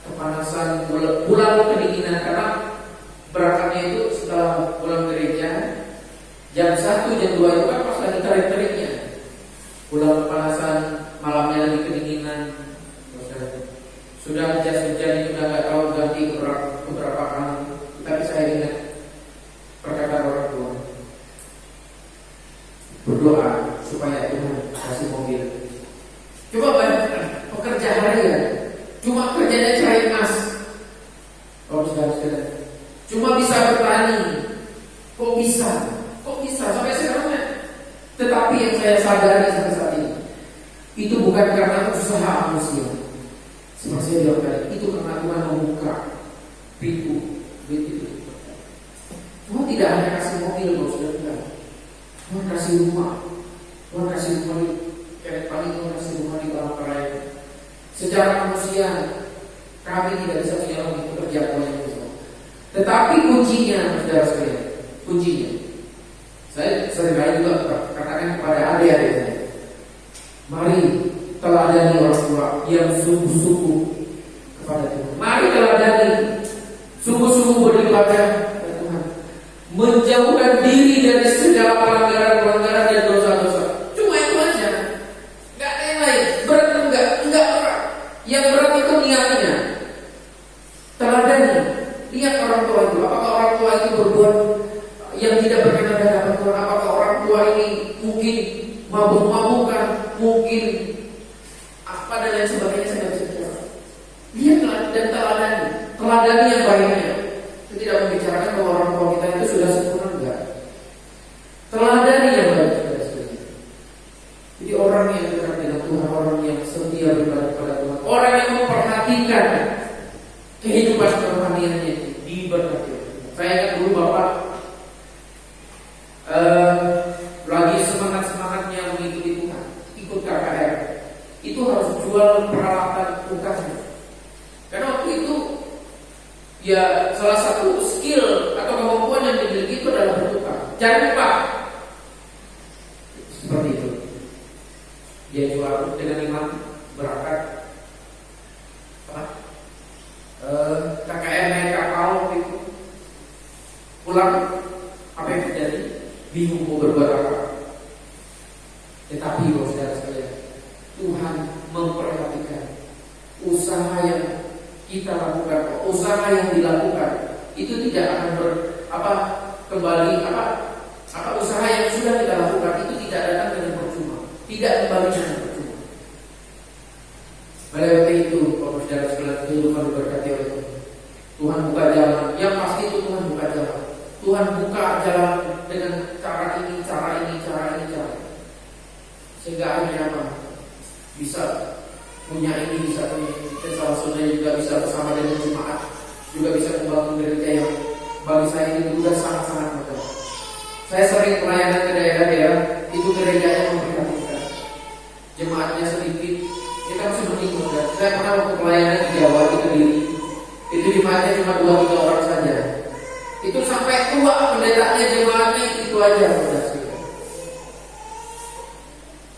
[SPEAKER 1] kepanasan, pulang kedinginan, karena berangkatnya itu setelah pulang gereja jam 1, jam 2 itu kan pas lagi terik-teriknya. Pulang kepanasan, malamnya lagi kedinginan. Sudah jas hujan itu udah gak tahu ganti beberapa kali. Tapi saya ingat perkataan orang tua, berdoa supaya Tuhan kasih mobil. Coba bayangkan pekerja harian, cuma kerjanya cari emas. Oh saudara-saudara, cuma bisa bertani. Kok bisa sampai sekarang ya? Tetapi yang saya sadari sampai saat ini, itu bukan karena usaha manusia. Seperti saya bilang tadi, itu karena Tuhan membuka pintu itu. Tuhan tidak hanya kasih mobil, saudara. Tuhan kasih rumah. Tuhan kasih rumah di paling Tuhan kasih rumah di Palangkaraya. Secara manusia kami tidak bisa menyelami pekerjaan yang besar. Tetapi kuncinya, saudara sekalian, kuncinya, saya seringkali juga katakan kepada adik-adik saya, mari teladani orang tua yang sungguh-sungguh kepada Tuhan. Mari teladani sungguh-sungguh beribadah kepada Tuhan, menjauhkan diri dari segala pelanggaran-pelanggaran dan dosa-dosa. Cuma itu aja, nggak ada yang lain. Berat enggak berat. Yang berat itu niatnya. Teladani, lihat orang tua itu. Apakah orang tua itu berbuat yang tidak berkenan di hadapan Tuhan? Apakah orang tua ini mungkin mabuk-mabukan, mungkin apa dan lain sebagainya, saya tidak bisa bicara. Lihatlah dan teladani yang baiknya. Saya tidak membicarakan bahwa orang tua kita itu sudah sempurna, enggak. Teladani yang baik. Jadi orang yang dekat dengan Tuhan, orang yang setia beribadah kepada Tuhan, orang yang memperhatikan kehidupan kerohaniannya, diberkati. Saya ingat dulu bapak lagi semangat-semangatnya mengikuti Tuhan, ikut KKR. Itu harus jual peralatan UKM. Karena waktu itu ya salah satu skill atau kemampuan yang dimiliki itu adalah bertukar. Jangan lupa seperti itu. Dia jual dengan iman berangkat KKR naik kapal itu, pulang apa yang terjadi? Bingung mau berbuat apa. Tetapi saudara sekalian, Tuhan memperhatikan usaha yang kita lakukan, usaha yang dilakukan itu tidak akan usaha yang sudah kita lakukan itu tidak datang dengan percuma, tidak kembali dengan percuma. Oleh karena itu, Bapak saudara sekalian, kehidupan diberkati oleh Tuhan. Tuhan buka jalan, yang pasti itu Tuhan buka jalan. Tuhan buka jalan dengan cara ini. Sehingga akhirnya apa? Bisa punya ini, bisa punya ini. Dan salah satunya juga bisa bersama dengan jemaat, juga bisa membangun gereja yang bagi saya ini juga sangat-sangat mudah. Saya sering pelayanan ke daerah-daerah, itu gerejanya memperhatikan. Jemaatnya sedikit, kita masih meninggung. Saya pernah waktu pelayanan di Jawa, di Kediri, itu jemaatnya cuma 2-3 orang saja. Itu sampai tua pendetanya, jemaatnya itu aja.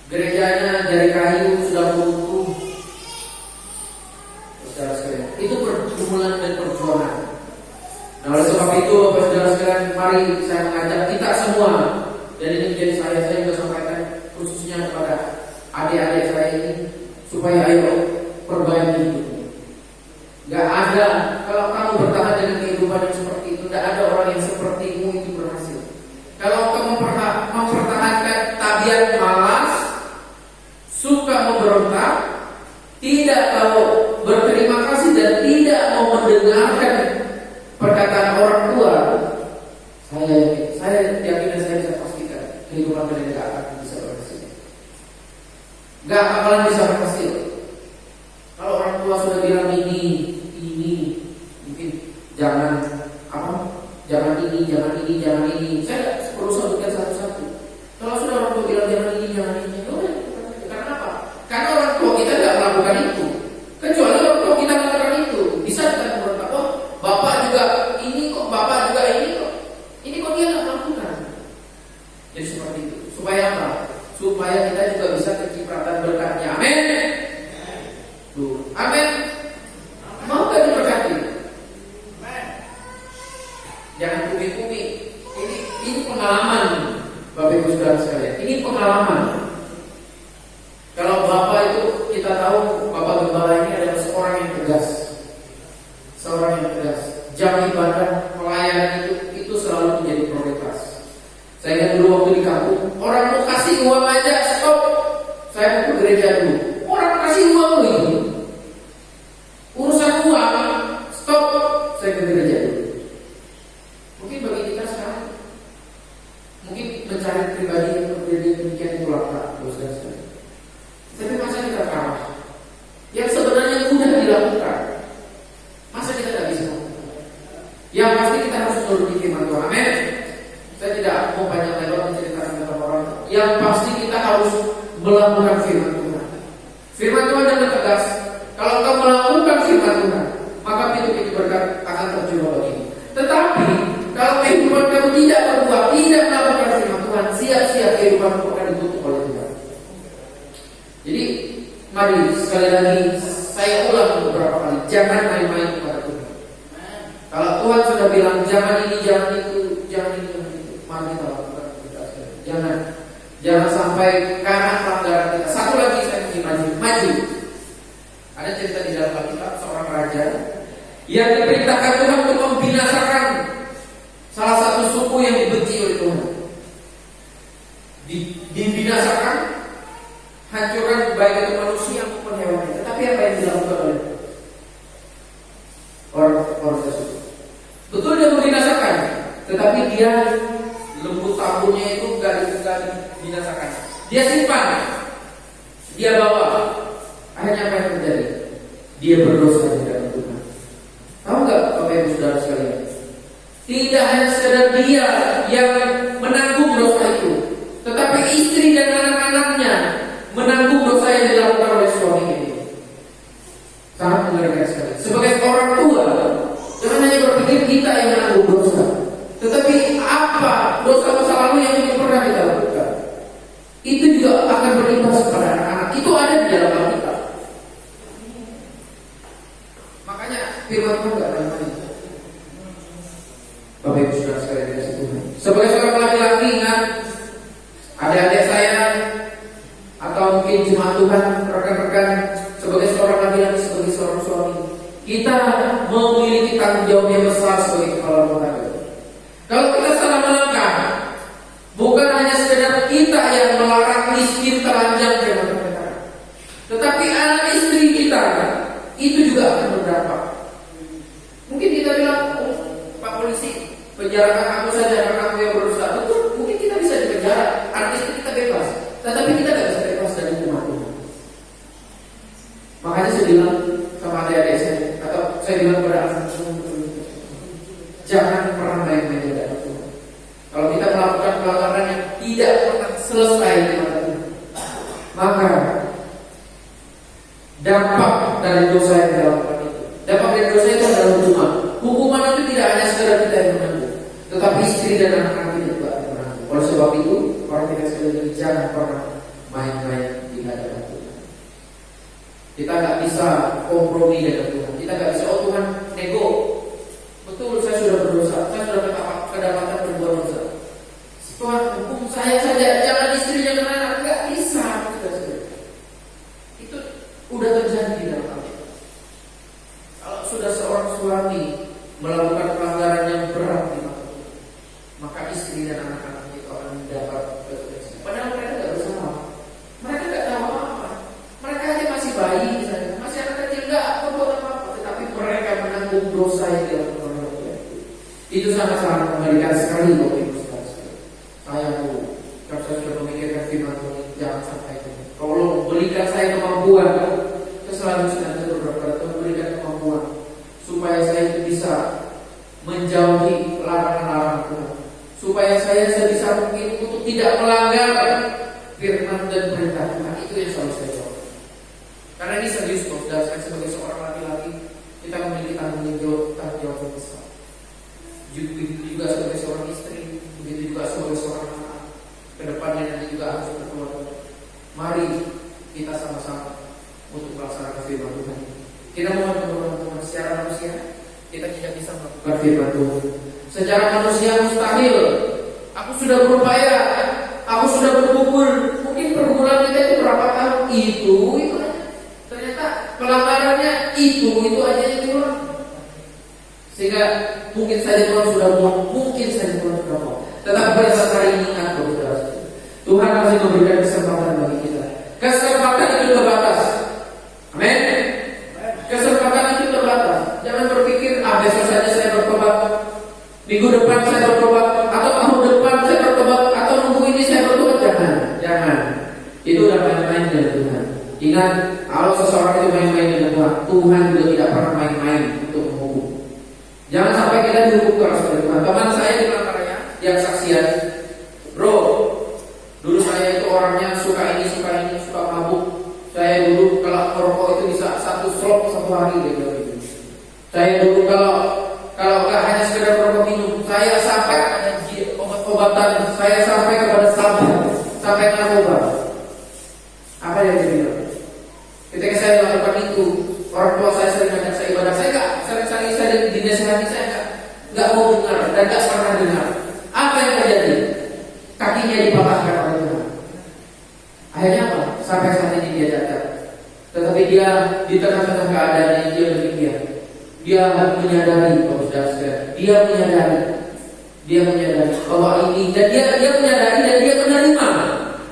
[SPEAKER 1] Gerejanya dari kayu sudah runtuh. Saudara sekalian, itu pergumulan dan perjuangan. Nah, oleh sebab itu, Bapak saudara sekalian, mari saya mengajak kita semua, dan ini menjadi saya juga sampaikan khususnya kepada adik-adik saya ini, supaya ayo perbaiki hidupmu. Gak ada, kalau kamu bertahan dengan kehidupan yang seperti itu, gak ada orang yang sepertimu itu berhasil. Kalau kamu mempertahankan tabiat malas, suka memberontak, tidak tahu berterima kasih dan tidak mau mendengarkan perkataan orang tua, saya yakin dan saya bisa pastikan kehidupan kalian tidak akan bisa berhasil. nggak bakalan bisa berhasil. Kalau orang tua sudah bilang ini, mungkin jangan jangan ini. Saya nggak perlu sebutkan satu-satu. Kalau sudah orang tua bilang jangan ini, karena apa? Karena orang tua kita nggak melakukan itu. Kecuali orang tua kita melakukan itu, bisa kita berkata, oh bapak juga ini kok, ini kok dia nggak melakukan. Jadi seperti itu. Supaya apa? Supaya kita juga bisa kecipratan berkatnya. Amin. Amin. Mau gak diberkati? Jangan kumi-kumi. Ini pengalaman, Bapak Ibu Saudara sekalian. Ini pengalaman. Kalau Bapak itu kita tahu Bapak Gembala ini adalah seorang yang tegas. Jam ibadah, pelayanan itu selalu menjadi prioritas. Saya ingat dulu waktu di kampung, orang mau kasih uang aja, stop. Saya mau ke gereja dulu. Orang kasih uang dulu. Urusan uang, stop. Saya ke gereja dulu. Mungkin bagi kita sekarang, mungkin mencari pribadi yang berbeda demikian itu langka, dosa sekali. Tapi masa kita kalah? Yang sebenarnya mudah dilakukan, masa kita tidak bisa? Yang pasti kita harus menuruti firman Tuhan. Amin. Saya tidak mau banyak lebar menceritakan tentang orang. Yang pasti kita harus melakukan firman Tuhan. Firman Tuhan yang tegas. Kalau engkau melakukan firman Tuhan, maka pintu-pintu berkat akan terjebak bagimu. Tetapi kalau kehidupan kamu tidak berbuat, tidak melakukan firman Tuhan, siap-siap kehidupanmu akan ditutup oleh Tuhan. Jadi mari sekali lagi saya ulang beberapa kali, jangan main-main kepada Tuhan. Kalau Tuhan sudah bilang jangan ini, jangan itu, mari kita lakukan kita. Jangan sampai karena pelanggaran kita. Satu lagi saya ingin maju. Ada cerita di dalam Alkitab seorang raja yang diperintahkan Tuhan untuk membinasakan salah satu suku yang dibenci oleh Tuhan. Dibinasakan, hancurkan baik itu manusia maupun hewan. Tetapi apa yang dilakukan oleh orang tersebut? Betul dia membinasakan, tetapi dia lembut tambunnya itu gak dibinasakan. Dia simpan, dia bawa. Akhirnya apa yang terjadi? Dia berdosa di dalam Tuhan. Tahu nggak Bapak Ibu Saudara sekalian? Tidak hanya sekedar dia yang menanggung dosa itu, tetapi istri dan anak-anaknya menanggung dosa yang dilakukan oleh suaminya. Sangat mengerikan sekali. Sebagai orang tua, jangan hanya berpikir kita yang menanggung dosa, tetapi apa dosa masa lalu yang pernah kita lakukan, itu juga akan berimbas kepada anak-anak. Itu ada di dalam Alkitab. Makanya firman Tuhan tidak main-main. Bapak Ibu Saudara sekalian dikasih Tuhan. Sebagai seorang laki-laki, ingat, adik-adik saya atau mungkin jemaat Tuhan, rekan-rekan, sebagai seorang laki-laki, sebagai seorang suami, kita memiliki tanggung jawab yang besar sebagai kepala rumah tangga. Kalau kita salah melangkah, bukan hanya sekedar kita yang melarang miskin telanjang firman Tuhan, tetapi anak istri kita itu juga akan berdampak. Mungkin kita bilang, oh, Pak Polisi, penjarakan aku saja karena aku yang berdosa. Betul, mungkin kita bisa dipenjara, anak istri kita bebas, tetapi kita tidak bisa bebas dari hukuman Tuhan. Makanya saya bilang sama adik-adik saya, atau saya bilang kepada anak jangan pernah main-main dengan Tuhan. Kalau kita melakukan pelanggaran yang tidak pernah selesai dengan Tuhan, maka dampak dari dosa yang dilakukan itu, dampak dari dosa itu adalah hukuman. Hukuman itu tidak hanya sekedar kita yang menanggung, tetapi istri dan anak-anak kita juga akan menanggung. Oleh sebab itu, orang kita sekali lagi jangan pernah main-main di hadapan Tuhan. Kita nggak bisa kompromi dengan Tuhan. Kita nggak bisa, oh Tuhan, nego. Betul, saya sudah berdosa, saya sudah kedapatan berbuat dosa. Tuhan, hukum saya saja, jangan istri, jangan anak. Nggak bisa. Itu udah terjadi di dalam Alkitab. Kalau sudah seorang suami melakukan pelanggaran yang berat di mata Tuhan, maka istri dan anak-anak itu akan mendapat konsekuensi. Padahal mereka nggak bersalah, mereka nggak tahu apa-apa, mereka aja masih bayi misalnya, masih anak kecil, nggak berbuat apa-apa, tetapi mereka menanggung dosa yang dilakukan oleh Tuhan. Itu sangat-sangat mengerikan sekali, Bapak Ibu Saudara. Saya tahu, kalau saya sudah memikirkan firman Tuhan, jangan sampai itu. Kalau berikan saya kemampuan. Saya selalu senantiasa berdoa, Tuhan berikan kemampuan supaya saya itu bisa menjauhi larangan-larangan Tuhan, supaya saya sebisa mungkin untuk tidak melanggar firman dan perintah Tuhan. Itu yang selalu saya jawab. Karena ini serius, saudara. Saya sebagai seorang laki-laki, kita memiliki tanggung jawab yang besar. Juga sebagai seorang istri, begitu juga sebagai seorang anak. Kedepannya nanti juga harus berkeluarga. Mari kita sama-sama untuk melaksanakan firman Tuhan. Kita mohon pertolongan Tuhan. Secara manusia kita tidak bisa melakukan firman Tuhan. Secara manusia mustahil. Aku sudah berupaya, aku sudah berkumpul. Mungkin pergumulan kita itu berapa tahun? Itu aja. Ternyata pelanggarannya itu aja yang kurang. Sehingga mungkin saja Tuhan sudah buang, mungkin saja Tuhan sudah buang. Tetapi pada saat hari ini Tuhan masih memberikan kesempatan bagi kita. Kesempatan itu terbatas. Amin. Kesempatan itu terbatas. Jangan berpikir, besok saja saya bertobat, minggu depan saya bertobat, atau tahun depan saya bertobat, atau nunggu ini saya bertobat. Jangan. Itu udah main-main dengan Tuhan. Ingat, kalau seseorang itu main-main dengan Tuhan, Tuhan juga tidak pernah main-main untuk menghukum. Jangan sampai kita dihukum keras oleh Tuhan. Teman saya di Makaraya yang saksian, bro, dulu saya itu orangnya suka ini, suka mabuk. Saya dulu kalau merokok itu bisa 1 slop 1 hari gitu. Saya dulu kalau nggak hanya sekedar merokok minum, saya sampai ada obat-obatan, saya sampai kepada sampai narkoba. Apa yang dia bilang? Ketika saya lakukan itu, orang tua saya sering ngajak saya ibadah, saya nggak sering-sering saya dinasihati, saya nggak mau dengar dan nggak pernah dengar. Apa yang terjadi? Kakinya dipatahkan oleh Tuhan. Akhirnya apa? Sampai saat ini dia cacat. Tetapi dia di tengah-tengah keadaan yang dia demikian, dia menyadari, dia menyadari bahwa ini, dan dia menyadari dan dia menerima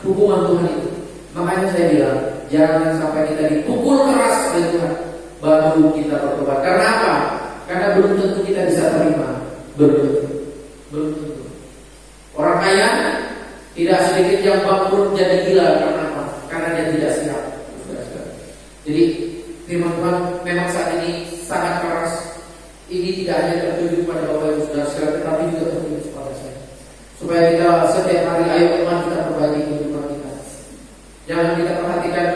[SPEAKER 1] hukuman Tuhan itu. Makanya saya bilang, jangan sampai kita dipukul keras oleh Tuhan baru kita bertobat. Karena apa? Karena belum tentu kita bisa terima. Belum tentu. Orang kaya tidak sedikit yang bangkrut jadi gila. Karena apa? Karena dia tidak siap. Jadi firman Tuhan memang saat ini sangat keras. Ini tidak hanya tertuju pada Bapak Ibu Saudara sekalian, tetapi juga tertuju kepada saya. Supaya kita setiap hari, ayo teman, kita perbaiki kehidupan kita. Jangan kita perhatikan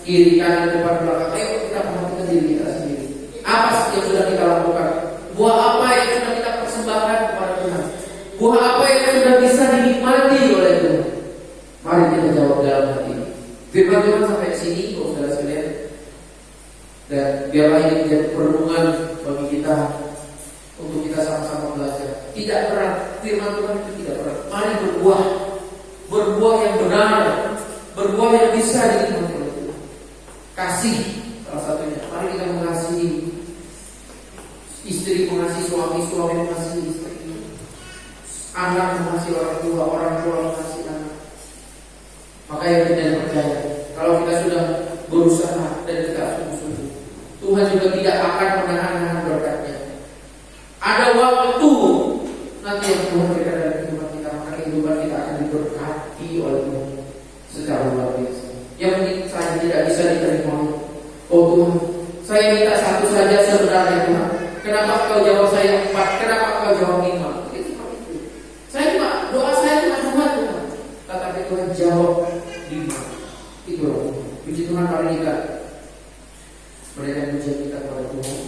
[SPEAKER 1] kiri, kanan, depan, belakang. Ayo kita perhatikan diri kita sendiri. Apa yang sudah kita lakukan? Buah apa yang sudah kita persembahkan kepada Tuhan? Buah apa yang sudah bisa dinikmati oleh Tuhan? Mari kita jawab dalam hati. Firman Tuhan sampai sini, saudara sekalian. Dan biarlah ini menjadi perenungan bagi kita untuk kita sama-sama belajar. Tidak berat, firman Tuhan itu tidak berat. Mari berbuah yang benar, berbuah yang bisa dinikmati oleh Tuhan. Kasih salah satunya. Mari kita mengasihi istri, mengasihi suami, suami mengasihi istri, anak mengasihi orang tua mengasihi anak. Maka yang tidak percaya, kalau kita sudah berusaha dan kita sungguh-sungguh, Tuhan juga tidak akan menahan berkatnya. Ada waktu nanti yang Tuhan berikan dalam kehidupan kita, maka kehidupan kita akan diberkati oleh Tuhan secara luar biasa. Yang penting saja tidak bisa diterima. Oh Tuhan, saya minta 1 saja sebenarnya Tuhan. Kenapa Kau jawab saya 4? Kenapa Kau jawab 5? Itu seperti itu. Doa saya cuma Tuhan. Tetapi Tuhan jawab 5. Itu loh. Puji Tuhan, mari kita berikan pujian kita kepada Tuhan.